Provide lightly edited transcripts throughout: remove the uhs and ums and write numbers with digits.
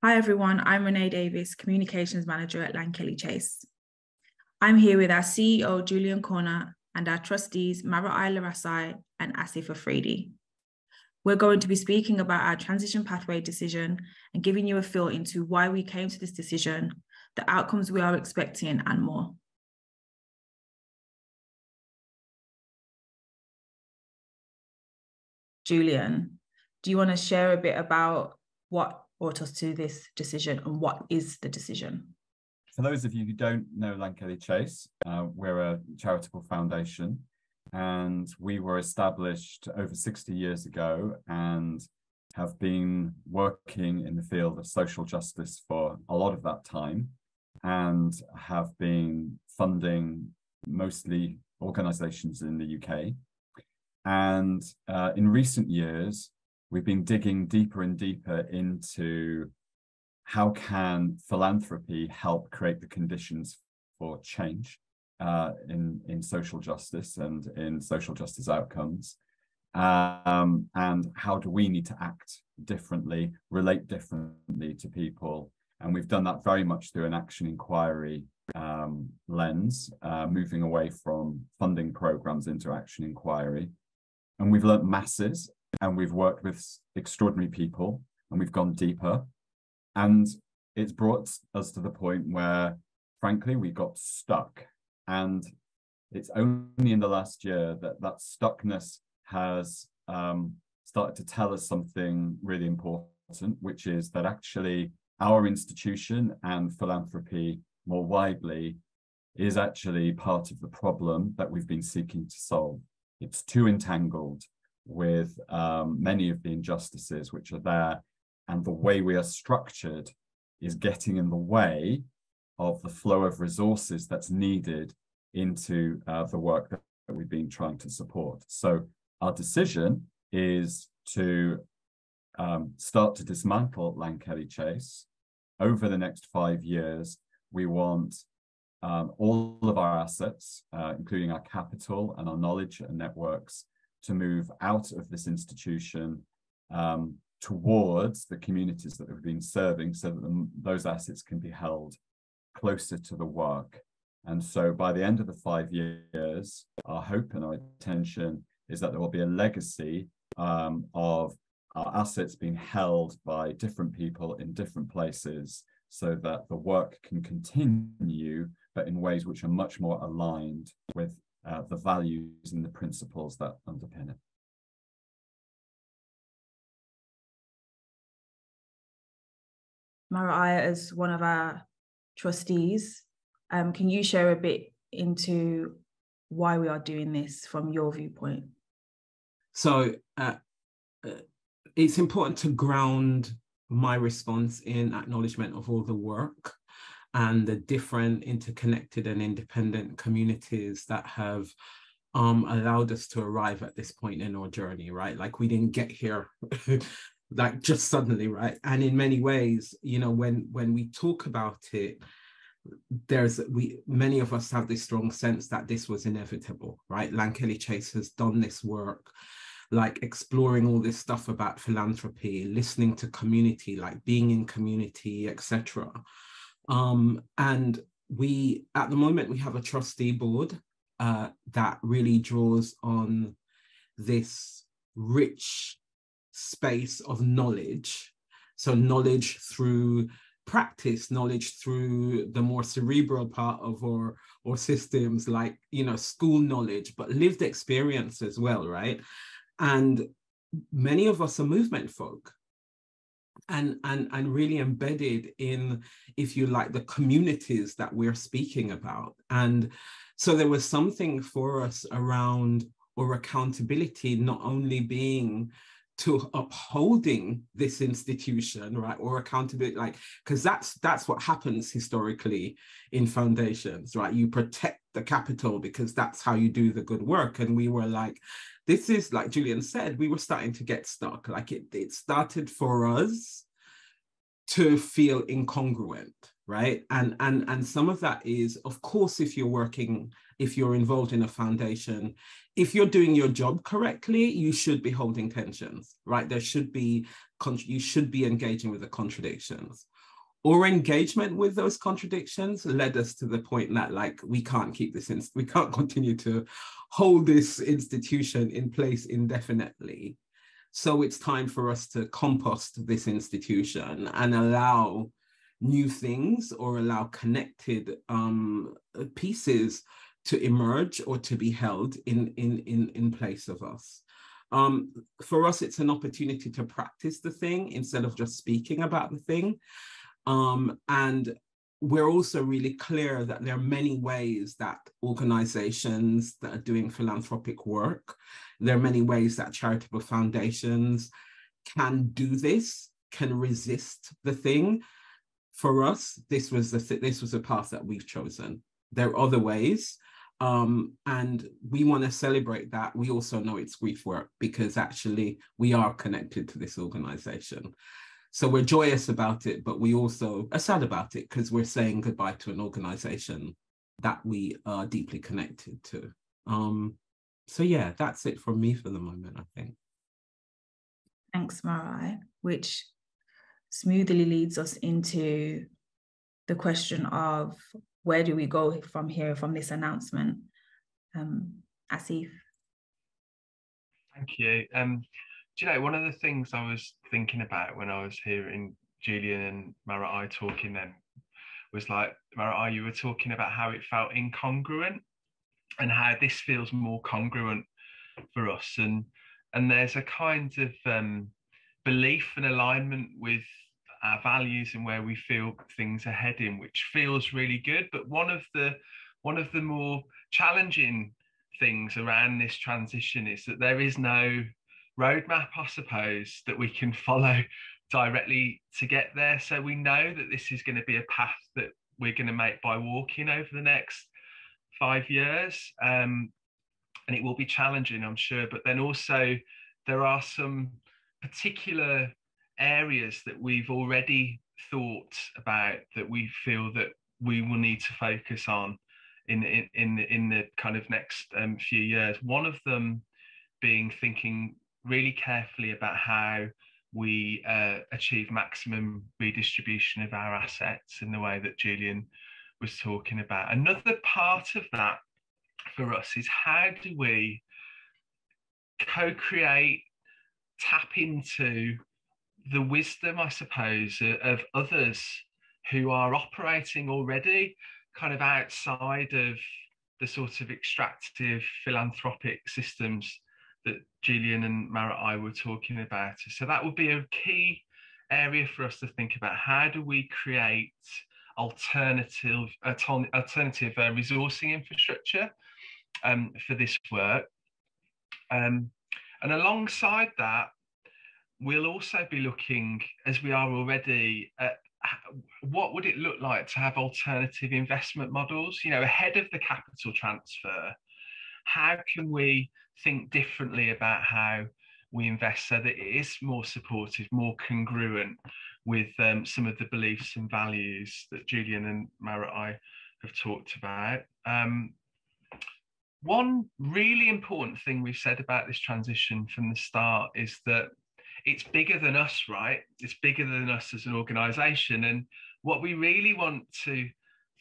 Hi everyone, I'm Renee Davis, Communications Manager at Lankelly Chase. I'm here with our CEO, Julian Corner, and our trustees, Marai Larasai and Asif Afridi. We're going to be speaking about our transition pathway decision and giving you a feel into why we came to this decision, the outcomes we are expecting, and more. Julian, do you want to share a bit about what brought us to this decision and what is the decision? For those of you who don't know Lankelly Chase, we're a charitable foundation and we were established over 60 years ago and have been working in the field of social justice for a lot of that time and have been funding mostly organisations in the UK. And in recent years, we've been digging deeper and deeper into how can philanthropy help create the conditions for change in social justice and in social justice outcomes, and how do we need to act differently, relate differently to people. And we've done that very much through an action inquiry lens, moving away from funding programs into action inquiry. And we've learnt masses, and we've worked with extraordinary people, and we've gone deeper. And it's brought us to the point where, frankly, we got stuck. And it's only in the last year that that stuckness has started to tell us something really important, which is that actually our institution and philanthropy more widely is actually part of the problem that we've been seeking to solve. It's too entangled with many of the injustices which are there, and the way we are structured is getting in the way of the flow of resources that's needed into the work that we've been trying to support. So our decision is to start to dismantle Lankelly Chase. Over the next 5 years, we want all of our assets, including our capital and our knowledge and networks, to move out of this institution towards the communities that we've been serving, so that those assets can be held closer to the work. And so by the end of the 5 years, our hope and our intention is that there will be a legacy of our assets being held by different people in different places, so that the work can continue, but in ways which are much more aligned with the values and the principles that underpin it. Marai, as one of our trustees, can you share a bit into why we are doing this from your viewpoint? So it's important to ground my response in acknowledgement of all the work and the different interconnected and independent communities that have allowed us to arrive at this point in our journey, right? Like, we didn't get here like just suddenly, right? And in many ways, you know, when we talk about it, many of us have this strong sense that this was inevitable, right? Lankelly Chase has done this work, like exploring all this stuff about philanthropy, listening to community, like being in community, etc. And we, at the moment, we have a trustee board that really draws on this rich space of knowledge. So knowledge through practice, knowledge through the more cerebral part of our systems, like, you know, school knowledge, but lived experience as well, right? And many of us are movement folk and really embedded in, if you like, the communities that we're speaking about. And so there was something for us around our accountability, not only being to upholding this institution, right, or accountability, like, because that's what happens historically in foundations, right? You protect the capital because that's how you do the good work. And we were like, this is, like Julian said, we were starting to get stuck. Like it started for us to feel incongruent, right? And some of that is, of course, if you're involved in a foundation, if you're doing your job correctly, you should be holding tensions, right? You should be engaging with the contradictions. or engagement with those contradictions led us to the point that, like, we can't keep this we can't continue to hold this institution in place indefinitely. So it's time for us to compost this institution and allow new things, or allow connected pieces to emerge or to be held in place of us. For us, it's an opportunity to practice the thing instead of just speaking about the thing. And we're also really clear that there are many ways that organizations that are doing philanthropic work, there are many ways that charitable foundations can do this, can resist the thing. For us, this was a path that we've chosen. There are other ways, and we want to celebrate that. We also know it's grief work, because actually we are connected to this organization. So we're joyous about it, but we also are sad about it, because we're saying goodbye to an organization that we are deeply connected to. So yeah, that's it from me for the moment, I think. Thanks, Marai, which smoothly leads us into the question of where do we go from here, from this announcement? Asif. Thank you. Do you know, one of the things I was thinking about when I was hearing Julian and Marai talking then was, like, Marai, you were talking about how it felt incongruent and how this feels more congruent for us. And there's a kind of belief and alignment with our values and where we feel things are heading, which feels really good. But one of the more challenging things around this transition is that there is no roadmap, I suppose, that we can follow directly to get there. So we know that this is going to be a path that we're going to make by walking over the next 5 years. And it will be challenging, I'm sure. But then also there are some particular areas that we've already thought about that we feel that we will need to focus on in the kind of next few years. One of them being thinking really carefully about how we achieve maximum redistribution of our assets in the way that Julian was talking about. Another part of that for us is, how do we co-create, tap into the wisdom, I suppose, of others who are operating already kind of outside of the sort of extractive philanthropic systems that Julian and Marai were talking about. So that would be a key area for us to think about. How do we create alternative resourcing infrastructure for this work? And alongside that, we'll also be looking, as we are already, at what would it look like to have alternative investment models, you know, ahead of the capital transfer. How can we think differently about how we invest so that it is more supportive, more congruent with some of the beliefs and values that Julian and Marai have talked about? One really important thing we've said about this transition from the start is that it's bigger than us, right? It's bigger than us as an organisation. And what we really want to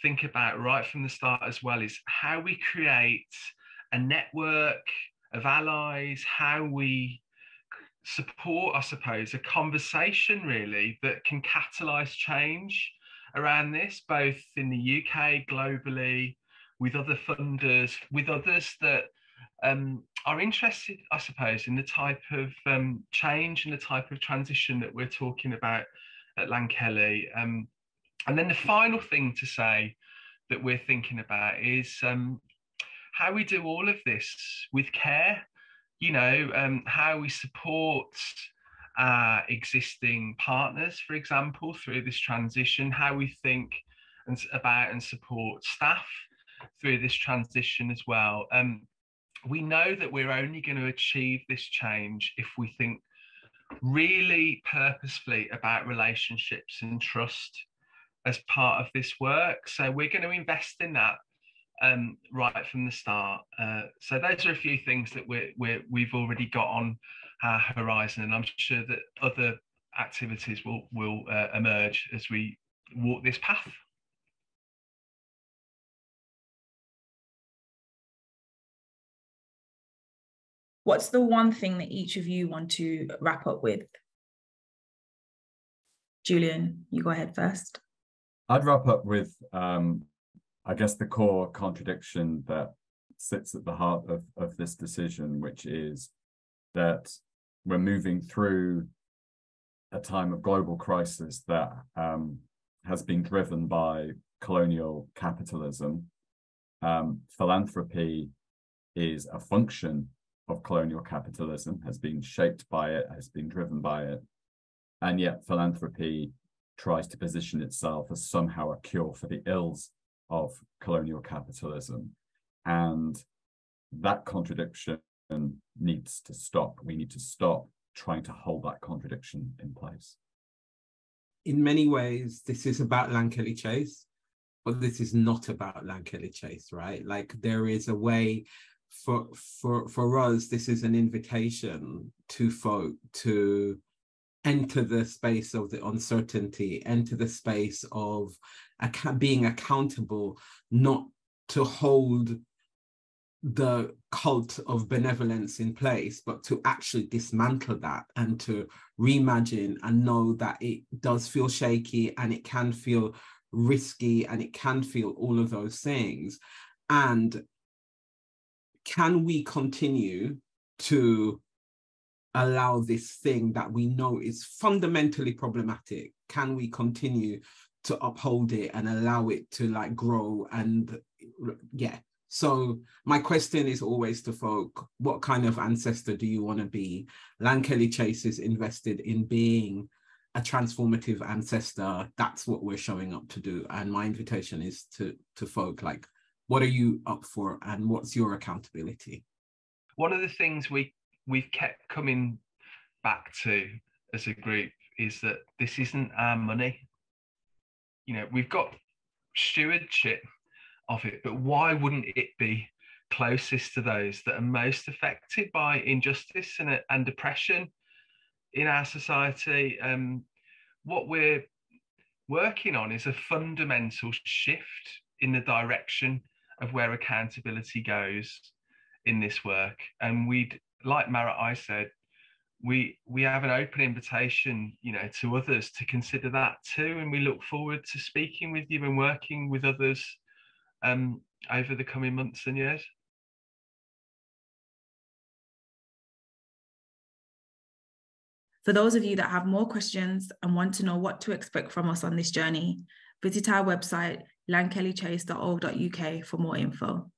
think about right from the start as well is how we create a network of allies, how we support, I suppose, a conversation really that can catalyse change around this, both in the UK, globally, with other funders, with others that are interested, I suppose, in the type of change and the type of transition that we're talking about at Lankelly. And then the final thing to say that we're thinking about is how we do all of this with care, you know, how we support existing partners, for example, through this transition, how we think about and support staff through this transition as well. We know that we're only going to achieve this change if we think really purposefully about relationships and trust as part of this work. So we're going to invest in that right from the start. So those are a few things that we've already got on our horizon, and I'm sure that other activities will emerge as we walk this path. What's the one thing that each of you want to wrap up with? Julian, you go ahead first. I'd wrap up with, I guess, the core contradiction that sits at the heart of this decision, which is that we're moving through a time of global crisis that has been driven by colonial capitalism. Philanthropy is a function of colonial capitalism, has been shaped by it, has been driven by it. And yet philanthropy tries to position itself as somehow a cure for the ills of colonial capitalism. And that contradiction needs to stop. We need to stop trying to hold that contradiction in place. In many ways, this is about Lankelly Chase, but this is not about Lankelly Chase, right? Like, there is a way for us, this is an invitation to folk to enter the space of the uncertainty, enter the space of being accountable, not to hold the cult of benevolence in place, but to actually dismantle that and to reimagine and know that it does feel shaky and it can feel risky and it can feel all of those things. And can we continue to allow this thing that we know is fundamentally problematic? Can we continue to uphold it and allow it to like grow? And yeah, so my question is always to folk, what kind of ancestor do you want to be? Lankelly Chase is invested in being a transformative ancestor. That's what we're showing up to do. And my invitation is to folk, like, what are you up for and what's your accountability? One of the things we've kept coming back to as a group is that this isn't our money. You know, we've got stewardship of it, but why wouldn't it be closest to those that are most affected by injustice and oppression in our society? What we're working on is a fundamental shift in the direction of where accountability goes in this work. And we'd, like Mara-I said, we have an open invitation, you know, to others to consider that too. And we look forward to speaking with you and working with others over the coming months and years. For those of you that have more questions and want to know what to expect from us on this journey, visit our website, lankellychase.org.uk for more info.